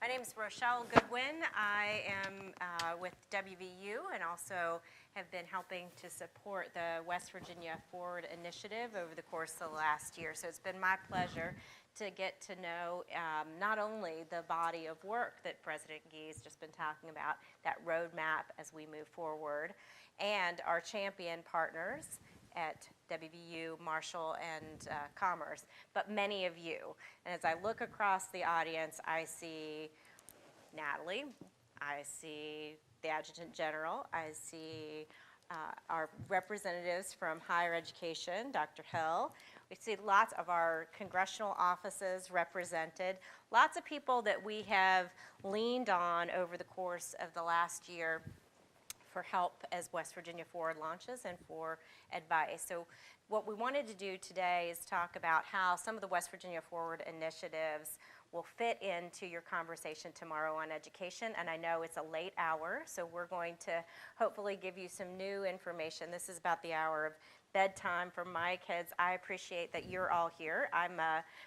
My name is Rochelle Goodwin. I am with WVU and also have been helping to support the West Virginia Forward Initiative over the course of the last year. So it's been my pleasure to get to know not only the body of work that President Gee has just been talking about, that roadmap as we move forward, and our champion partners at WVU, Marshall, and Commerce, but many of you. And as I look across the audience, I see Natalie, I see the Adjutant General, I see our representatives from higher education, Dr. Hill. We see lots of our congressional offices represented, lots of people that we have leaned on over the course of the last year for help as West Virginia Forward launches and for advice. So what we wanted to do today is talk about how some of the West Virginia Forward initiatives will fit into your conversation tomorrow on education. And I know it's a late hour, so we're going to hopefully give you some new information. This is about the hour of bedtime for my kids. I appreciate that you're all here.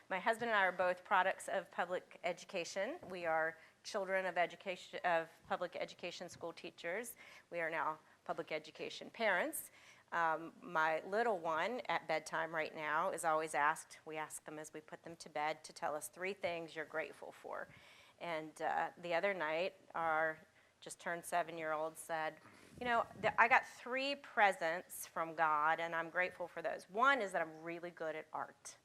My husband and I are both products of public education. We are children of public education school teachers. We are now public education parents. My little one at bedtime right now is always asked, we ask them as we put them to bed, to tell us 3 things you're grateful for. And the other night, our just turned 7-year-old said, you know, I got 3 presents from God, and I'm grateful for those. One is that I'm really good at art.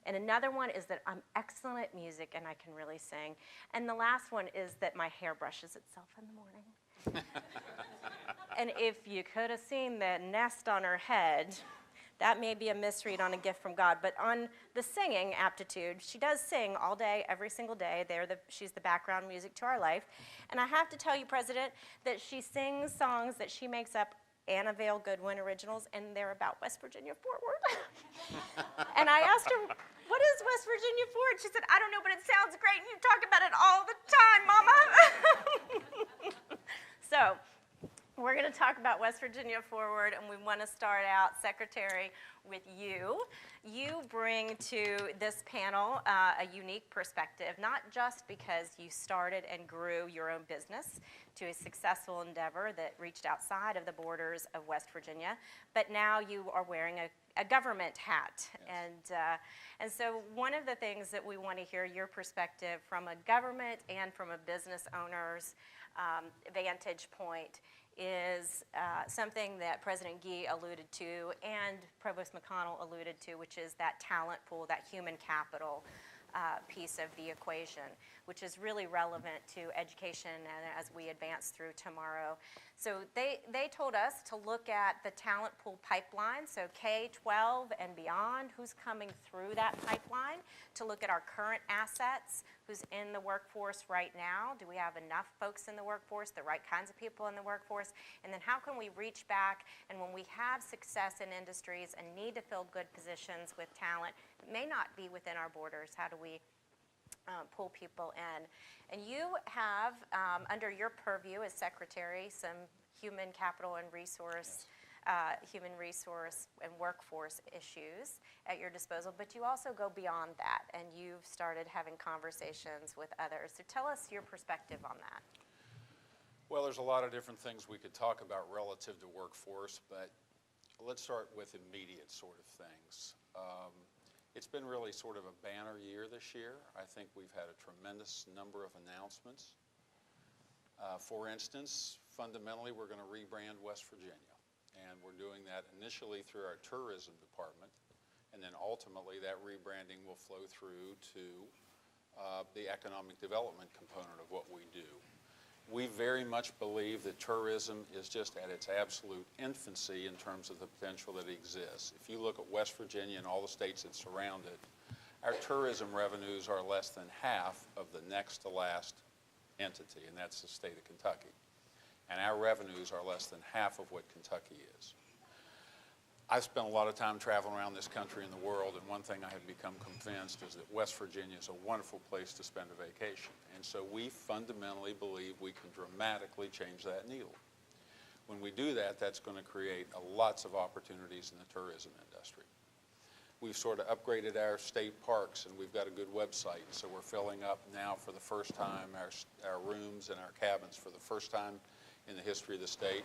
And another one is that I'm excellent at music and I can really sing. And the last one is that my hair brushes itself in the morning. And if you could have seen the nest on her head, that may be a misread on a gift from God. But on the singing aptitude, she does sing all day, every single day. She's the background music to our life. And I have to tell you, President, that she sings songs that she makes up, Anna Vale Goodwin originals, and they're about West Virginia Forward. And I asked her, what is West Virginia Forward? She said, I don't know, but it sounds great, and you talk about it all the time, Mama. So we're going to talk about West Virginia Forward, and we want to start out, Secretary, with you. You bring to this panel a unique perspective, not just because you started and grew your own business to a successful endeavor that reached outside of the borders of West Virginia, but now you are wearing a government hat. Yes. And so one of the things that we want to hear your perspective from a government and from a business owner's vantage point is something that President Gee alluded to and Provost McConnell alluded to, which is that talent pool, that human capital piece of the equation, which is really relevant to education and as we advance through tomorrow. So they told us to look at the talent pool pipeline, so K-12 and beyond, who's coming through that pipeline, to look at our current assets, who's in the workforce right now. Do we have enough folks in the workforce, the right kinds of people in the workforce? And then how can we reach back, and when we have success in industries and need to fill good positions with talent, it may not be within our borders, how do we pull people in? And you have, under your purview as Secretary, some human capital and resource, human resource and workforce issues at your disposal, but you also go beyond that, and you've started having conversations with others. So tell us your perspective on that. Well, there's a lot of different things we could talk about relative to workforce, but let's start with immediate sort of things. It's been really sort of a banner year this year. I think we've had a tremendous number of announcements. For instance, fundamentally, we're going to rebrand West Virginia. And we're doing that initially through our tourism department. And then ultimately, that rebranding will flow through to the economic development component of what we do. We very much believe that tourism is just at its absolute infancy in terms of the potential that exists. If you look at West Virginia and all the states that surround it, our tourism revenues are less than half of the next to last entity, and that's the state of Kentucky. And our revenues are less than half of what Kentucky is. I've spent a lot of time traveling around this country and the world, and one thing I have become convinced is that West Virginia is a wonderful place to spend a vacation. And so we fundamentally believe we can dramatically change that needle. When we do that, that's going to create lots of opportunities in the tourism industry. We've sort of upgraded our state parks, and we've got a good website. So we're filling up now for the first time our rooms and our cabins for the first time in the history of the state.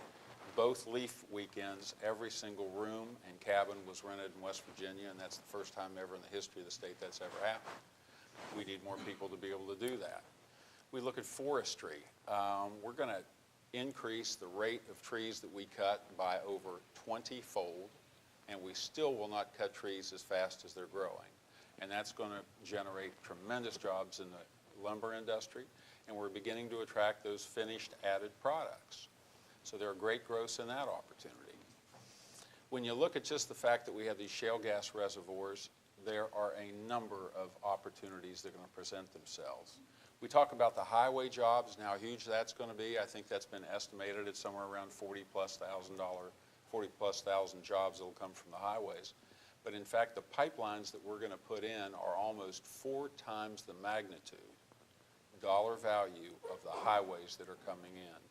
Both Leaf weekends, every single room and cabin was rented in West Virginia, and that's the first time ever in the history of the state that's ever happened. We need more people to be able to do that. We look at forestry. We're going to increase the rate of trees that we cut by over 20-fold, and we still will not cut trees as fast as they're growing. And that's going to generate tremendous jobs in the lumber industry, and we're beginning to attract those finished added products. So there are great growths in that opportunity. When you look at just the fact that we have these shale gas reservoirs, there are a number of opportunities that are going to present themselves. We talk about the highway jobs and how huge that's going to be. I think that's been estimated at somewhere around $40,000+ jobs that will come from the highways. But in fact, the pipelines that we're going to put in are almost 4 times the magnitude, dollar value, of the highways that are coming in.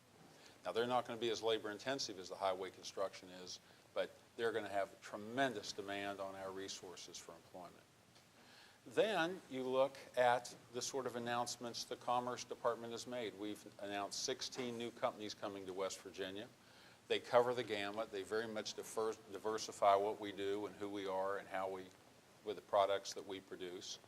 Now, they're not going to be as labor intensive as the highway construction is, but they're going to have tremendous demand on our resources for employment. Then you look at the sort of announcements the Commerce Department has made. We've announced 16 new companies coming to West Virginia. They cover the gamut. They very much diversify what we do and who we are and how we, with the products that we produce.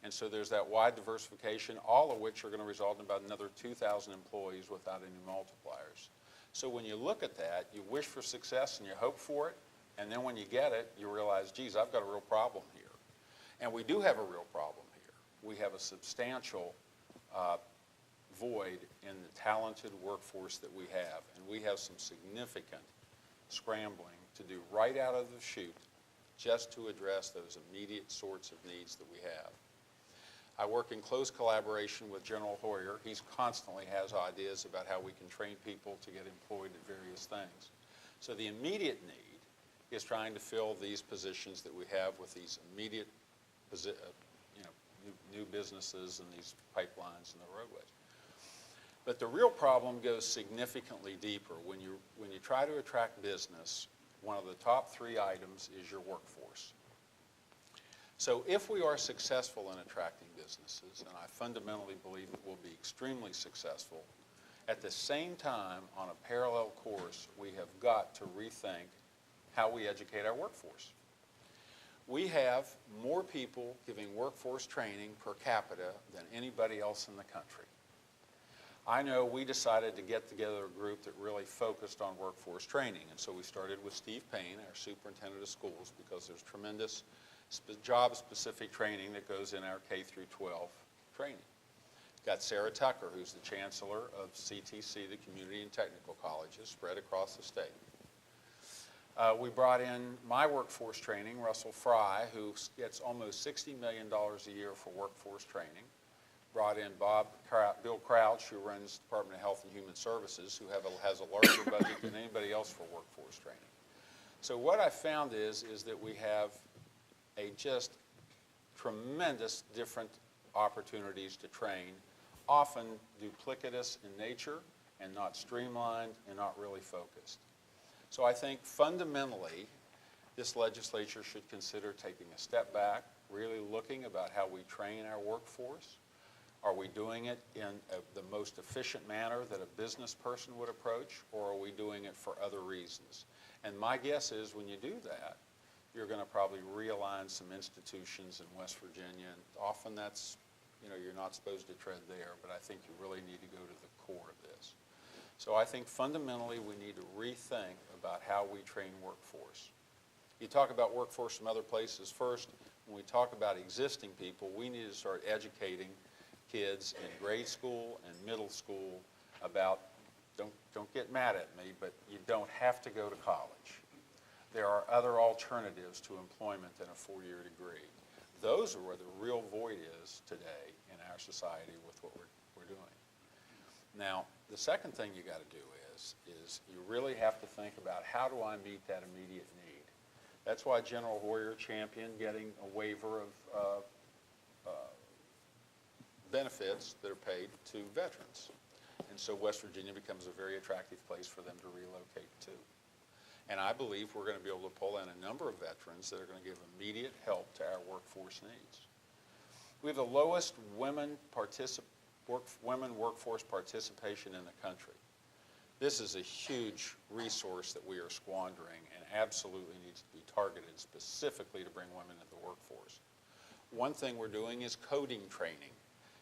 And so there's that wide diversification, all of which are going to result in about another 2,000 employees without any multipliers. So when you look at that, you wish for success and you hope for it, and then when you get it, you realize, geez, I've got a real problem here. And we do have a real problem here. We have a substantial void in the talented workforce that we have, and we have some significant scrambling to do right out of the chute just to address those immediate sorts of needs that we have. I work in close collaboration with General Hoyer. He constantly has ideas about how we can train people to get employed at various things. So the immediate need is trying to fill these positions that we have with these immediate new businesses and these pipelines and the roadways. But the real problem goes significantly deeper. When you try to attract business, one of the top 3 items is your workforce. So if we are successful in attracting businesses, and I fundamentally believe that we'll be extremely successful, at the same time, on a parallel course, we have got to rethink how we educate our workforce. We have more people giving workforce training per capita than anybody else in the country. I know we decided to get together a group that really focused on workforce training, and so we started with Steve Payne, our superintendent of schools, because there's tremendous job-specific training that goes in our K through 12 training. Got Sarah Tucker, who's the chancellor of CTC, the Community and Technical Colleges, spread across the state. We brought in my workforce training, Russell Fry, who gets almost $60 million a year for workforce training. Brought in Bill Crouch, who runs the Department of Health and Human Services, who has a larger budget than anybody else for workforce training. So what I found is that we have a just tremendous different opportunities to train, often duplicitous in nature and not streamlined and not really focused. So I think fundamentally this legislature should consider taking a step back, really looking about how we train our workforce. Are we doing it in the most efficient manner that a business person would approach, or are we doing it for other reasons? And my guess is when you do that, you're going to probably realign some institutions in West Virginia, and often that's, you're not supposed to tread there, but I think you really need to go to the core of this. So I think fundamentally we need to rethink about how we train workforce. You talk about workforce from other places. First, when we talk about existing people, we need to start educating kids in grade school and middle school about, don't get mad at me, but you don't have to go to college. There are other alternatives to employment than a 4-year degree. Those are where the real void is today in our society with what we're doing. Now, the second thing you got to do is you really have to think about, how do I meet that immediate need? That's why General Hoyer championed getting a waiver of benefits that are paid to veterans. And so West Virginia becomes a very attractive place for them to relocate to. And I believe we're going to be able to pull in a number of veterans that are going to give immediate help to our workforce needs. We have the lowest women workforce participation in the country. This is a huge resource that we are squandering and absolutely needs to be targeted specifically to bring women into the workforce. One thing we're doing is coding training.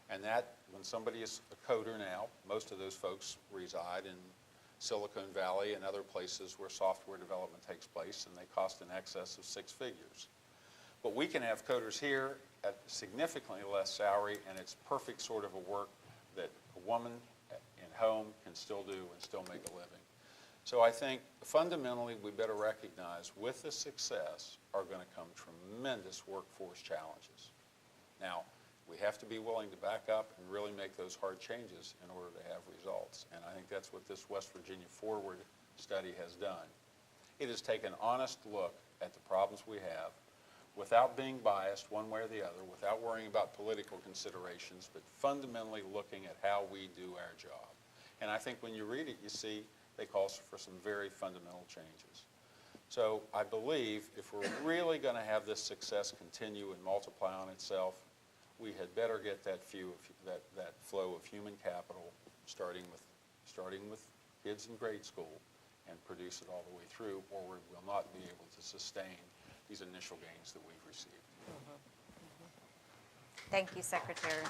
And that, when somebody is a coder now, most of those folks reside in Silicon Valley and other places where software development takes place, and they cost in excess of 6 figures. But we can have coders here at significantly less salary, and it's perfect sort of a work that a woman in home can still do and still make a living. So I think fundamentally we better recognize with the success are going to come tremendous workforce challenges. Now, we have to be willing to back up and really make those hard changes in order to have results. And I think that's what this West Virginia Forward study has done. It has taken an honest look at the problems we have without being biased one way or the other, without worrying about political considerations, but fundamentally looking at how we do our job. And I think when you read it, you see they call for some very fundamental changes. So I believe if we're really going to have this success continue and multiply on itself, we had better get that flow of human capital starting with kids in grade school and produce it all the way through, or we will not be able to sustain these initial gains that we've received. Thank you, Secretary.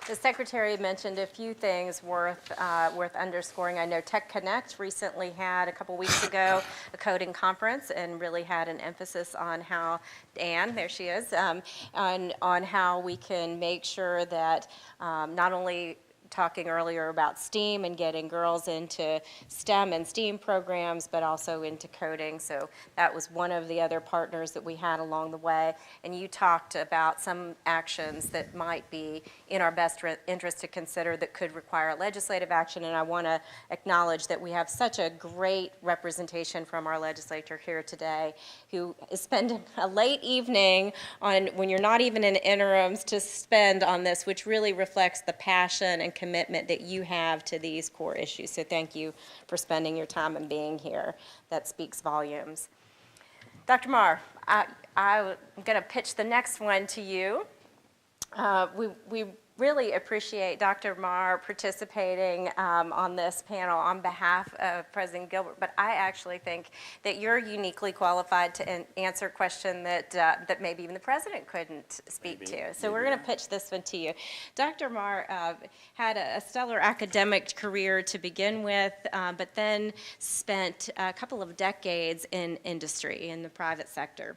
The Secretary mentioned a few things worth underscoring. I know Tech Connect recently had, a couple weeks ago, a coding conference and really had an emphasis on how, Anne, there she is, on how we can make sure that not only talking earlier about STEAM and getting girls into STEM and STEAM programs, but also into coding. So that was one of the other partners that we had along the way. And you talked about some actions that might be in our best interest to consider that could require legislative action. And I want to acknowledge that we have such a great representation from our legislature here today, who is spending a late evening on, when you're not even in interims, to spend on this, which really reflects the passion and commitment that you have to these core issues. So thank you for spending your time and being here. That speaks volumes. Dr. Marr, I'm going to pitch the next one to you. We really appreciate Dr. Marr participating on this panel on behalf of President Gilbert, but I actually think that you're uniquely qualified to answer a question that maybe even the President couldn't speak to. So we're going to pitch this one to you. Dr. Marr had a stellar academic career to begin with, but then spent a couple of decades in industry, in the private sector.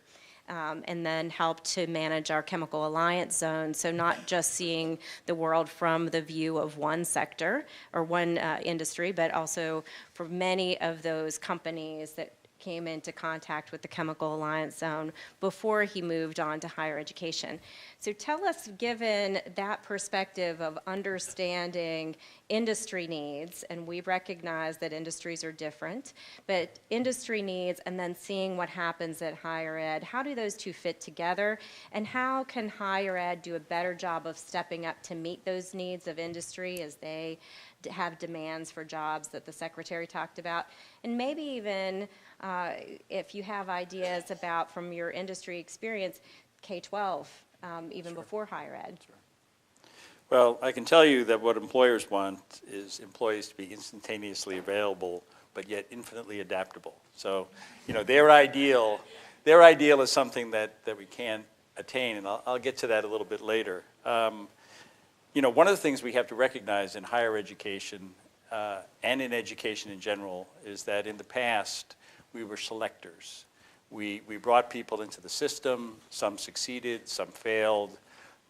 And then helped to manage our Chemical Alliance Zone, so not just seeing the world from the view of one sector or one industry, but also for many of those companies that came into contact with the Chemical Alliance Zone before he moved on to higher education. So tell us, given that perspective of understanding industry needs, and we recognize that industries are different, but industry needs and then seeing what happens at higher ed, how do those two fit together, and how can higher ed do a better job of stepping up to meet those needs of industry as they have demands for jobs that the Secretary talked about, and maybe even if you have ideas about, from your industry experience, K-12, even before higher ed. Sure. Well, I can tell you that what employers want is employees to be instantaneously available, but yet infinitely adaptable. So, you know, their ideal is something that we can't attain, and I'll get to that a little bit later. You know, one of the things we have to recognize in higher education and in education in general is that in the past, we were selectors. We brought people into the system. Some succeeded, some failed.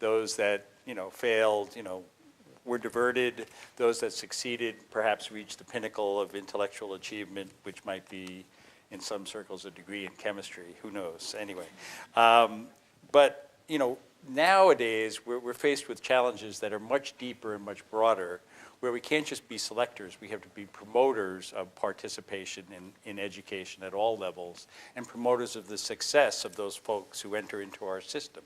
Those that, you know, failed, you know, were diverted. Those that succeeded perhaps reached the pinnacle of intellectual achievement, which might be, in some circles, a degree in chemistry. Who knows? Anyway. But, you know, nowadays, we're faced with challenges that are much deeper and much broader, where we can't just be selectors, we have to be promoters of participation in education at all levels, and promoters of the success of those folks who enter into our system.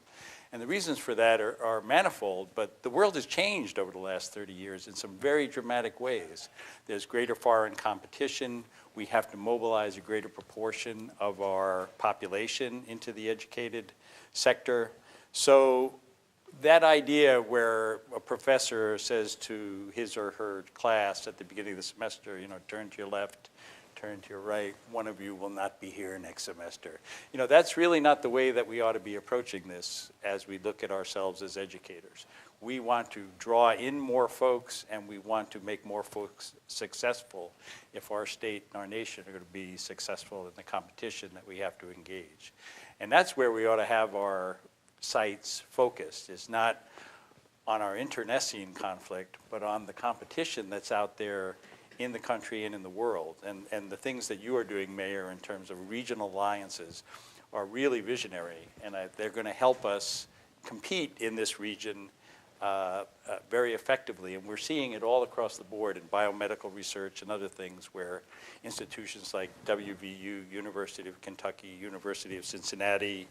And the reasons for that are manifold, but the world has changed over the last 30 years in some very dramatic ways. There's greater foreign competition. We have to mobilize a greater proportion of our population into the educated sector. So that idea where a professor says to his or her class at the beginning of the semester, you know, turn to your left, turn to your right, one of you will not be here next semester. You know, that's really not the way that we ought to be approaching this as we look at ourselves as educators. We want to draw in more folks, and we want to make more folks successful if our state and our nation are going to be successful in the competition that we have to engage. And that's where we ought to have our sights focused. It's not on our internecine conflict, but on the competition that's out there in the country and in the world. And the things that you are doing, Mayor, in terms of regional alliances are really visionary, and they're going to help us compete in this region very effectively. And we're seeing it all across the board in biomedical research and other things where institutions like WVU, University of Kentucky, University of Cincinnati,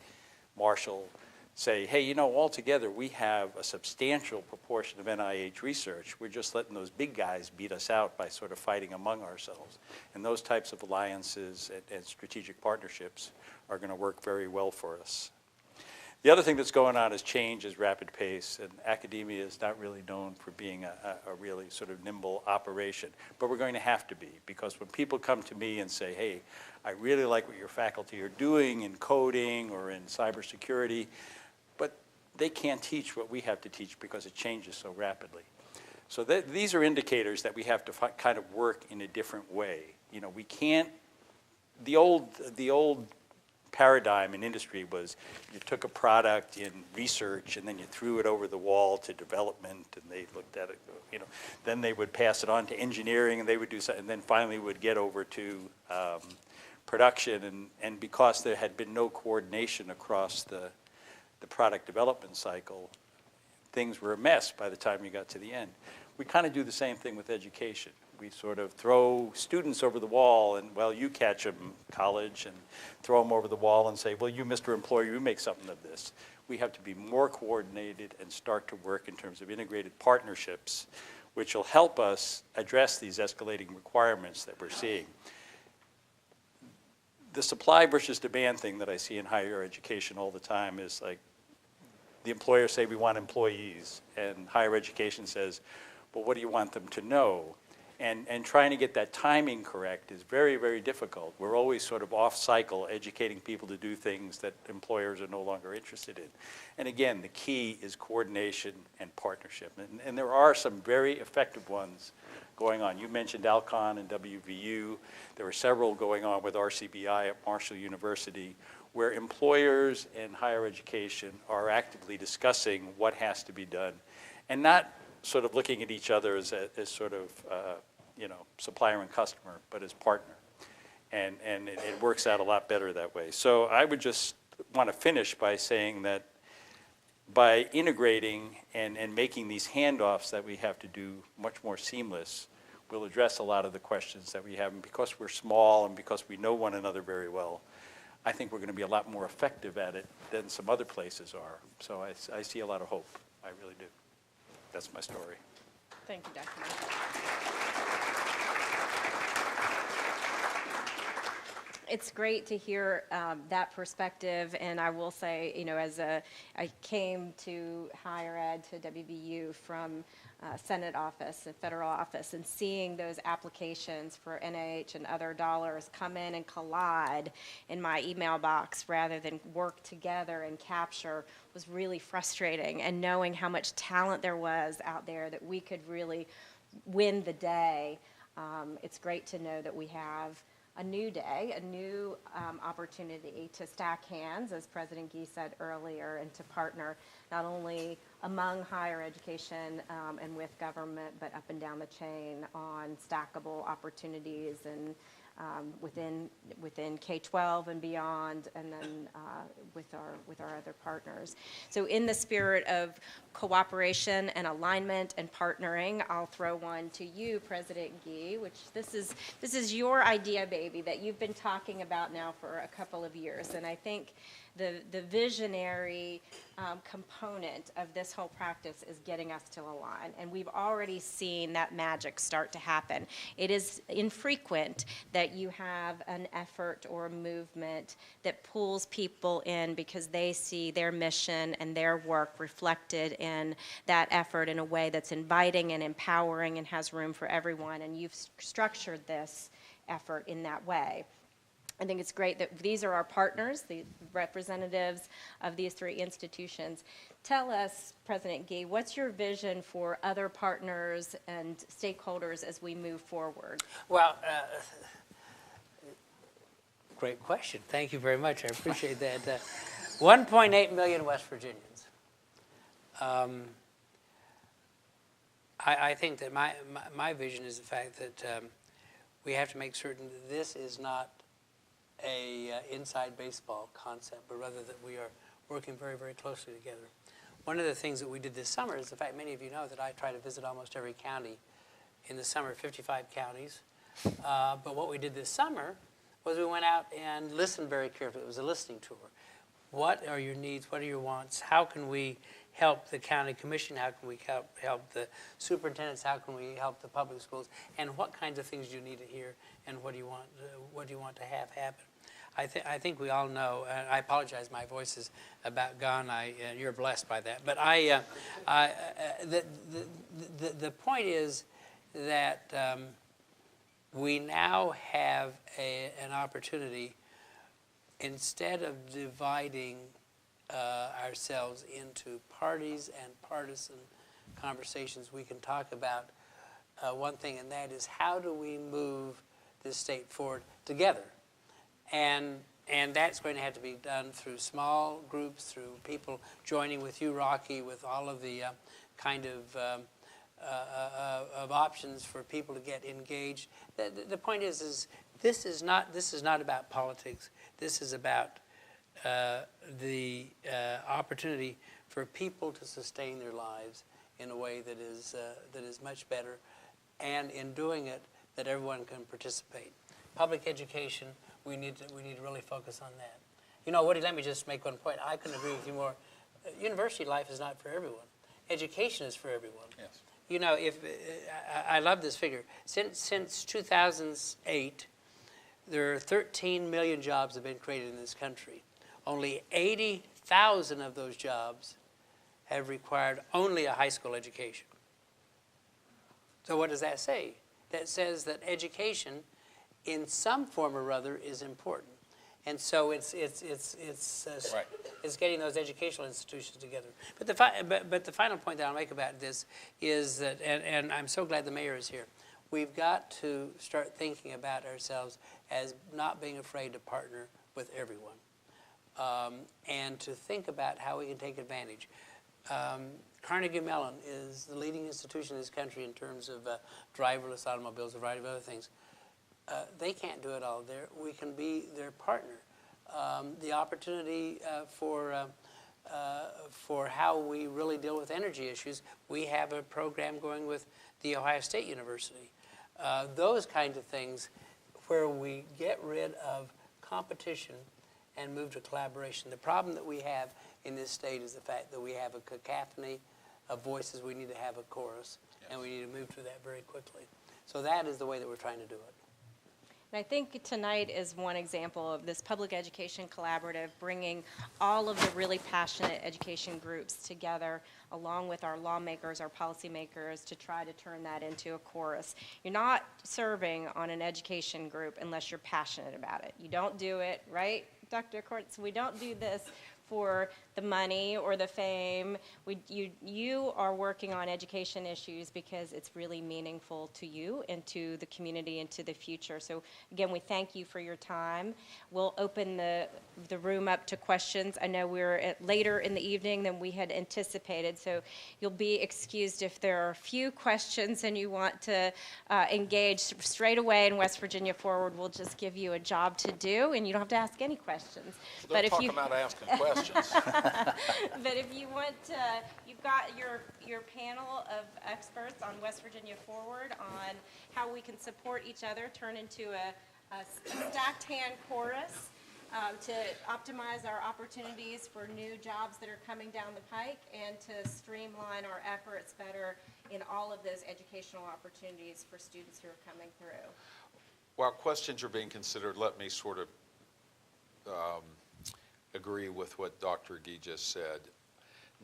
Marshall, say, hey, you know, altogether we have a substantial proportion of NIH research. We're just letting those big guys beat us out by sort of fighting among ourselves. And those types of alliances and strategic partnerships are going to work very well for us. The other thing that's going on is change is rapid pace, and academia is not really known for being a really sort of nimble operation. But we're going to have to be, because when people come to me and say, hey, I really like what your faculty are doing in coding or in cybersecurity, but they can't teach what we have to teach because it changes so rapidly. So these are indicators that we have to kind of work in a different way. You know, we can't, the old paradigm in industry was you took a product in research and then you threw it over the wall to development and they looked at it, you know, then they would pass it on to engineering and they would do something, and then finally would get over to production, and because there had been no coordination across the product development cycle, things were a mess by the time you got to the end. We kind of do the same thing with education. We sort of throw students over the wall and, well, you catch them, college, and throw them over the wall and say, well, you, Mr. Employer, you make something of this. We have to be more coordinated and start to work in terms of integrated partnerships, which will help us address these escalating requirements that we're seeing. The supply versus demand thing that I see in higher education all the time is like, the employers say we want employees, and higher education says, well, what do you want them to know? And trying to get that timing correct is very, very difficult. We're always sort of off cycle educating people to do things that employers are no longer interested in. And again, the key is coordination and partnership. And there are some very effective ones going on. You mentioned Alcon and WVU. There are several going on with RCBI at Marshall University, where employers and higher education are actively discussing what has to be done, and not sort of looking at each other as sort of, you know, supplier and customer, but as partner. And it works out a lot better that way. So I would just want to finish by saying that by integrating and making these handoffs that we have to do much more seamless, we'll address a lot of the questions that we have. And because we're small and because we know one another very well, I think we're going to be a lot more effective at it than some other places are. So I see a lot of hope. I really do. That's my story. Thank you, Dr. Murphy. It's great to hear that perspective, and I will say, you know, I came to higher ed, to WVU from Senate office, a federal office, and seeing those applications for NIH and other dollars come in and collide in my email box rather than work together and capture was really frustrating, and knowing how much talent there was out there that we could really win the day. It's great to know that we have a new day, a new opportunity to stack hands, as President Gee said earlier, and to partner not only among higher education and with government, but up and down the chain on stackable opportunities and within K-12 and beyond, and then with our other partners. So in the spirit of cooperation and alignment and partnering, I'll throw one to you, President Gee, which this is your idea, baby, that you've been talking about now for a couple of years. And I think the visionary component of this whole practice is getting us to align. And we've already seen that magic start to happen. It is infrequent that you have an effort or a movement that pulls people in because they see their mission and their work reflected in that effort in a way that's inviting and empowering and has room for everyone. And you've structured this effort in that way. I think it's great that these are our partners, the representatives of these three institutions. Tell us, President Gee, what's your vision for other partners and stakeholders as we move forward? Well, great question. Thank you very much. I appreciate that. 1.8 million West Virginians. I think that my vision is the fact that we have to make certain that this is not a inside baseball concept, but rather that we are working very, very closely together. One of the things that we did this summer is the fact many of you know that I try to visit almost every county in the summer, 55 counties. But what we did this summer was we went out and listened very carefully. It was a listening tour. What are your needs? What are your wants? How can we help the county commission? How can we help the superintendents? How can we help the public schools? And what kinds of things do you need to hear? And what do you want to have happen? I think we all know. And I apologize, my voice is about gone. You're blessed by that. But the point is that we now have an opportunity, instead of dividing ourselves into parties and partisan conversations, we can talk about one thing, and that is how do we move this state forward together? And that's going to have to be done through small groups, through people joining with you, Rocky, with all of the kind of options for people to get engaged. The point is this is not about politics. This is about the opportunity for people to sustain their lives in a way that is much better, and in doing it, that everyone can participate. Public education, we need to really focus on that. You know, Woody, let me just make one point. I couldn't agree with you more. University life is not for everyone. Education is for everyone. Yes. You know, I love this figure. Since 2008, there are 13 million jobs have been created in this country. Only 80,000 of those jobs have required only a high school education. So what does that say? That says that education, in some form or other, is important. And so it's getting those educational institutions together. But the final point that I'll make about this is that, and I'm so glad the mayor is here, we've got to start thinking about ourselves as not being afraid to partner with everyone, and to think about how we can take advantage. Carnegie Mellon is the leading institution in this country in terms of driverless automobiles, a variety of other things. They can't do it all there. We can be their partner. The opportunity for how we really deal with energy issues, we have a program going with the Ohio State University. Those kinds of things where we get rid of competition and move to collaboration. The problem that we have in this state is the fact that we have a cacophony of voices. We need to have a chorus, yes, and we need to move to that very quickly. So that is the way that we're trying to do it. And I think tonight is one example of this public education collaborative bringing all of the really passionate education groups together along with our lawmakers, our policymakers, to try to turn that into a chorus. You're not serving on an education group unless you're passionate about it. You don't do it, right, Dr. Kortz? We don't do this for the money or the fame. You are working on education issues because it's really meaningful to you and to the community and to the future. So again, we thank you for your time. We'll open the room up to questions. I know we're later in the evening than we had anticipated, so you'll be excused if there are a few questions and you want to engage straight away in West Virginia Forward. We'll just give you a job to do, and you don't have to ask any questions. Don't talk about asking questions. But if you want to, you've got your panel of experts on West Virginia Forward on how we can support each other, turn into a stacked hand chorus to optimize our opportunities for new jobs that are coming down the pike and to streamline our efforts better in all of those educational opportunities for students who are coming through. While questions are being considered, let me sort of agree with what Dr. Gee just said.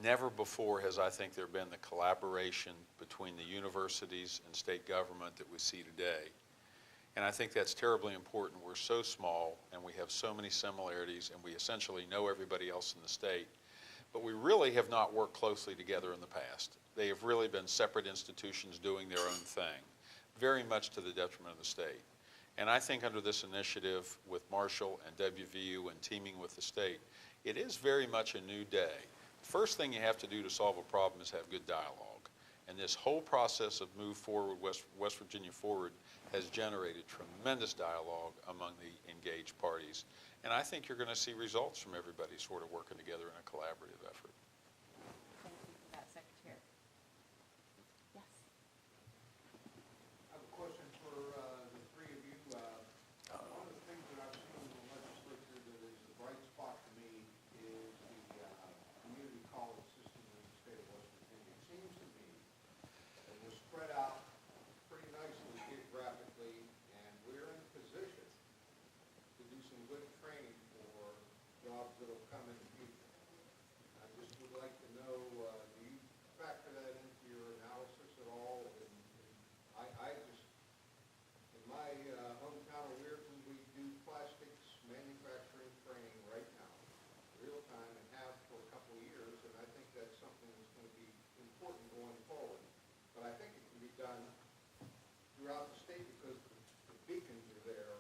Never before has, I think, there been the collaboration between the universities and state government that we see today. And I think that's terribly important. We're so small and we have so many similarities and we essentially know everybody else in the state. But we really have not worked closely together in the past. They have really been separate institutions doing their own thing, very much to the detriment of the state. And I think under this initiative with Marshall and WVU and teaming with the state, it is very much a new day. First thing you have to do to solve a problem is have good dialogue. And this whole process of Move Forward, West Virginia Forward, has generated tremendous dialogue among the engaged parties. And I think you're going to see results from everybody sort of working together in a collaborative effort. Thank you for that, Secretary. Yes. I have a question for the three of you. One of the things that I've seen in the legislature that is a bright spot to me is the community college system in the state of West Virginia. It seems to me that we're spread out pretty nicely geographically, and we're in a position to do some good training for jobs that will come in the future. I just would like to know, do you factor that into your analysis at all? And I just, in my hometown of Weirton, we do plastics manufacturing training right now, real time, and have for a couple of years, and I think that's something that's going to be important going forward. But I think it can be done throughout the state because the beacons are there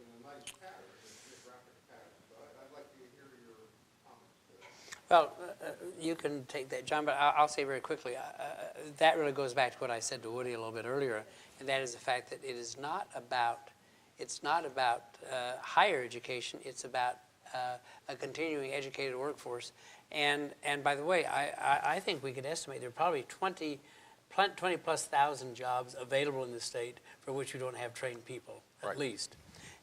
in a nice pattern, a geographic pattern. So I'd like to hear your comments to that. Well, you can take that, John, but I'll say very quickly, that really goes back to what I said to Woody a little bit earlier, and that is the fact that it is not about, higher education, it's about a continuing educated workforce. And by the way, I think we could estimate there are probably 20+ thousand jobs available in the state for which we don't have trained people, at least.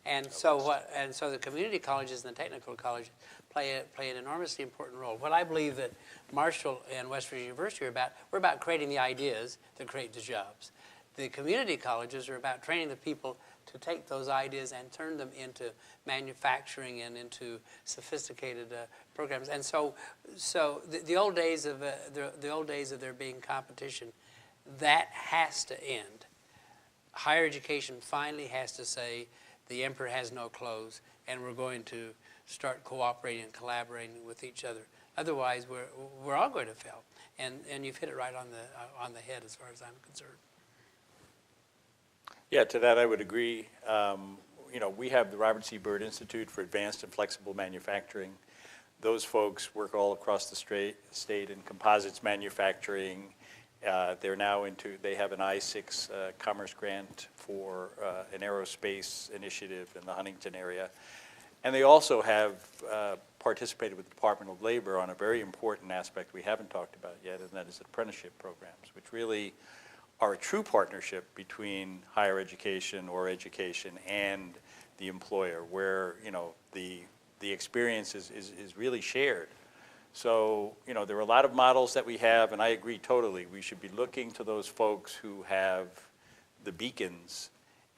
And so the community colleges and the technical colleges play an enormously important role. What I believe that Marshall and West Virginia University are about, we're about creating the ideas that create the jobs. The community colleges are about training the people to take those ideas and turn them into manufacturing and into sophisticated programs. And so the old days of there being competition, that has to end. Higher education finally has to say the emperor has no clothes, and we're going to start cooperating and collaborating with each other. Otherwise, we're all going to fail. And you've hit it right on the head as far as I'm concerned. Yeah, to that I would agree. You know, we have the Robert C. Byrd Institute for Advanced and Flexible Manufacturing. Those folks work all across the state in composites manufacturing. They're now they have an I-6 Commerce grant for an aerospace initiative in the Huntington area. And they also have participated with the Department of Labor on a very important aspect we haven't talked about yet, and that is apprenticeship programs, which really are a true partnership between higher education or education and the employer, where, you know, the experience is really shared. So, you know, there are a lot of models that we have, and I agree totally. We should be looking to those folks who have the beacons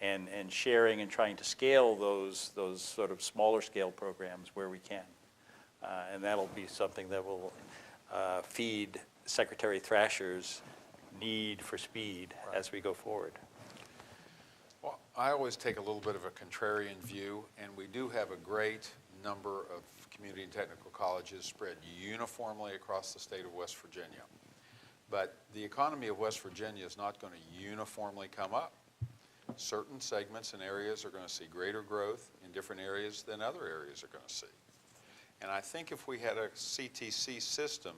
and sharing and trying to scale those sort of smaller scale programs where we can. And that'll be something that will feed Secretary Thrasher's need for speed as we go forward. Well, I always take a little bit of a contrarian view, and we do have a great number of community and technical colleges spread uniformly across the state of West Virginia. But the economy of West Virginia is not going to uniformly come up. Certain segments and areas are going to see greater growth in different areas than other areas are going to see. And I think if we had a CTC system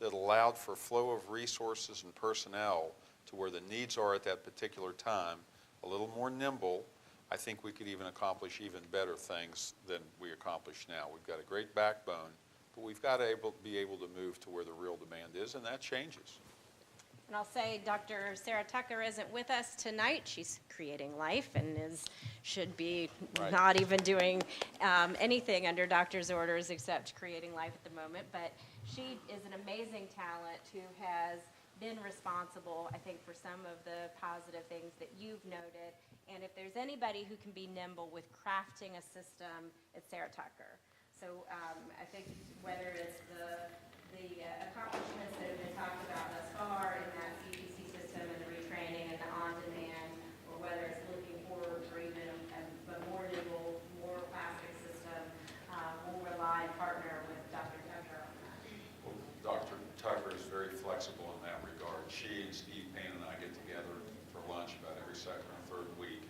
that allowed for flow of resources and personnel to where the needs are at that particular time, a little more nimble, I think we could even accomplish even better things than we accomplish now. We've got a great backbone, but we've got to be able to move to where the real demand is, and that changes. And I'll say Dr. Sarah Tucker isn't with us tonight. She's creating life and should be Right. not even doing anything under doctor's orders except creating life at the moment. But she is an amazing talent who has been responsible, I think, for some of the positive things that you've noted. And if there's anybody who can be nimble with crafting a system, it's Sarah Tucker. So I think whether it's the accomplishments that have been talked about thus far in that CTC system and the retraining and the on-demand, or whether it's looking forward for even a more nimble, more plastic system, we'll rely and partner with Dr. Tucker on that. Well, Dr. Tucker is very flexible in that regard. She and Steve Payne and I get together for lunch about every second or third week,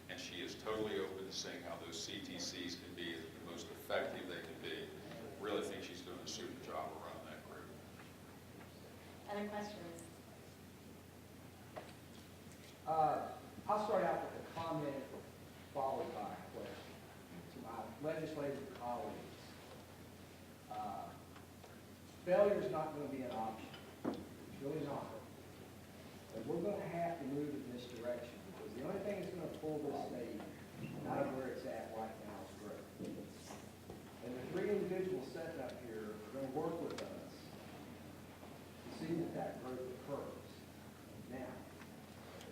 and she is totally open to seeing how those CTCs can be the most effective they can be. Really think she's doing a super job around that group. Other questions? I'll start out with a comment followed by a question to my legislative colleagues. Failure is not going to be an option. It's really not. But we're going to have to move in this direction because the only thing that's going to pull this state out of where it's at right now is growth. And the three individuals sitting up here are going to work with us to see that growth occurs. Now,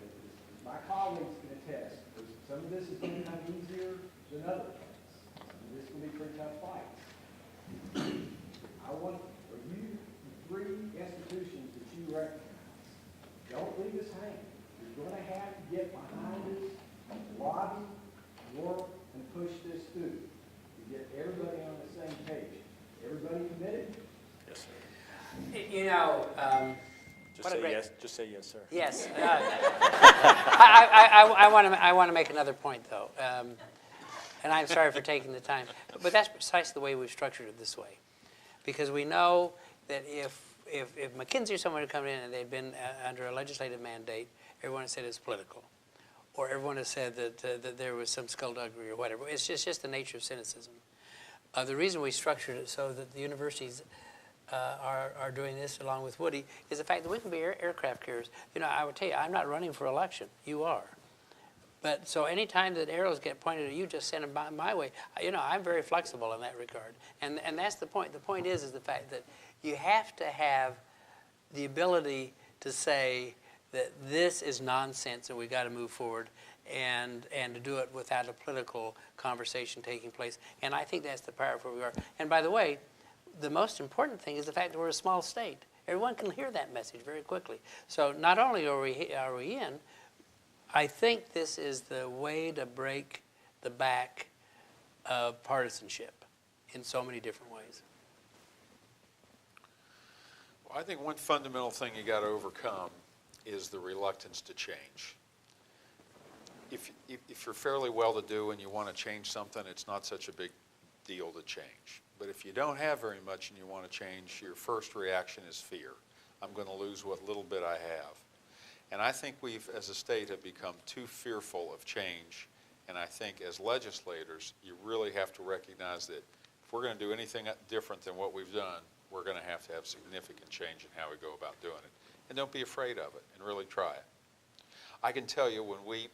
as my colleagues can attest, some of this is going to come easier than other things. Some of this will be pretty tough fights. I want for you, the three institutions that you recognize, don't leave us hanging. You're going to have to get behind us, lobby, work, and push this through to get everybody on the same page. Everybody committed? Yes, sir. You know, Just what a say great- yes, just say yes, sir. yes. I want to make another point, though. And I'm sorry for taking the time. But that's precisely the way we've structured it this way. Because we know that if McKinsey or someone had come in and they'd been under a legislative mandate, everyone had said it's political. Or everyone has said that there was some skullduggery or whatever. It's just the nature of cynicism. The reason we structured it so that the universities are doing this along with Woody is the fact that we can be aircraft carriers. You know, I would tell you, I'm not running for election. You are. But so any time that arrows get pointed at you, just send them my way. You know, I'm very flexible in that regard. And that's the point. The point is the fact that you have to have the ability to say that this is nonsense and we got to move forward and to do it without a political conversation taking place. And I think that's the power of where we are. And by the way, the most important thing is the fact that we're a small state. Everyone can hear that message very quickly. So not only are we in, I think this is the way to break the back of partisanship in so many different ways. Well, I think one fundamental thing you got to overcome is the reluctance to change. If you're fairly well-to-do and you want to change something, it's not such a big deal to change. But if you don't have very much and you want to change, your first reaction is fear. I'm going to lose what little bit I have. And I think we've, as a state, have become too fearful of change. And I think as legislators, you really have to recognize that if we're going to do anything different than what we've done, we're going to have significant change in how we go about doing it. And don't be afraid of it, and really try it. I can tell you when we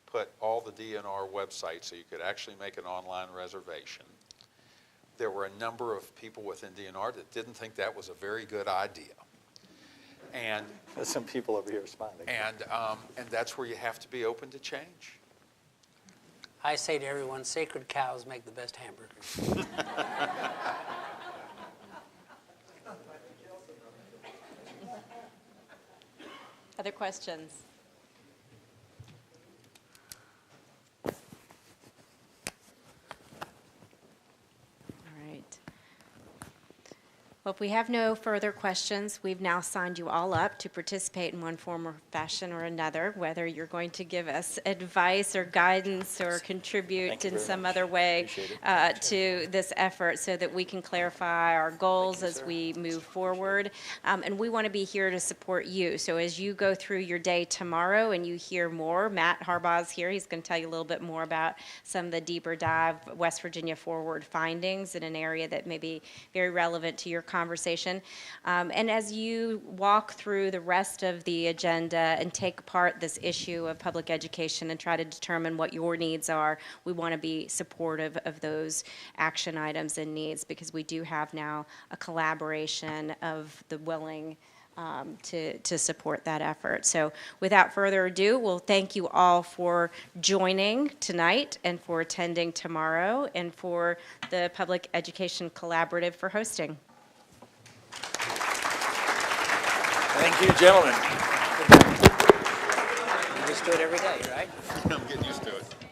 put all the DNR websites so you could actually make an online reservation, there were a number of people within DNR that didn't think that was a very good idea. And There's some people over here smiling. And that's where you have to be open to change. I say to everyone, sacred cows make the best hamburgers. Other questions? All right. Well, if we have no further questions, we've now signed you all up to participate in one form or fashion or another, whether you're going to give us advice or guidance or contribute Thank you in very some much. other way Appreciate to this effort so that we can clarify our goals you, as sir. we move forward. And we want to be here to support you. So as you go through your day tomorrow and you hear more, Matt Harbaugh's here. He's going to tell you a little bit more about some of the deeper dive West Virginia Forward findings in an area that may be very relevant to your conversation. And as you walk through the rest of the agenda and take apart this issue of public education and try to determine what your needs are, we want to be supportive of those action items and needs, because we do have now a collaboration of the willing to support that effort. So without further ado, we'll thank you all for joining tonight and for attending tomorrow, and for the Public Education Collaborative for hosting. Thank you, gentlemen. You just do it every day, right? I'm getting used to it.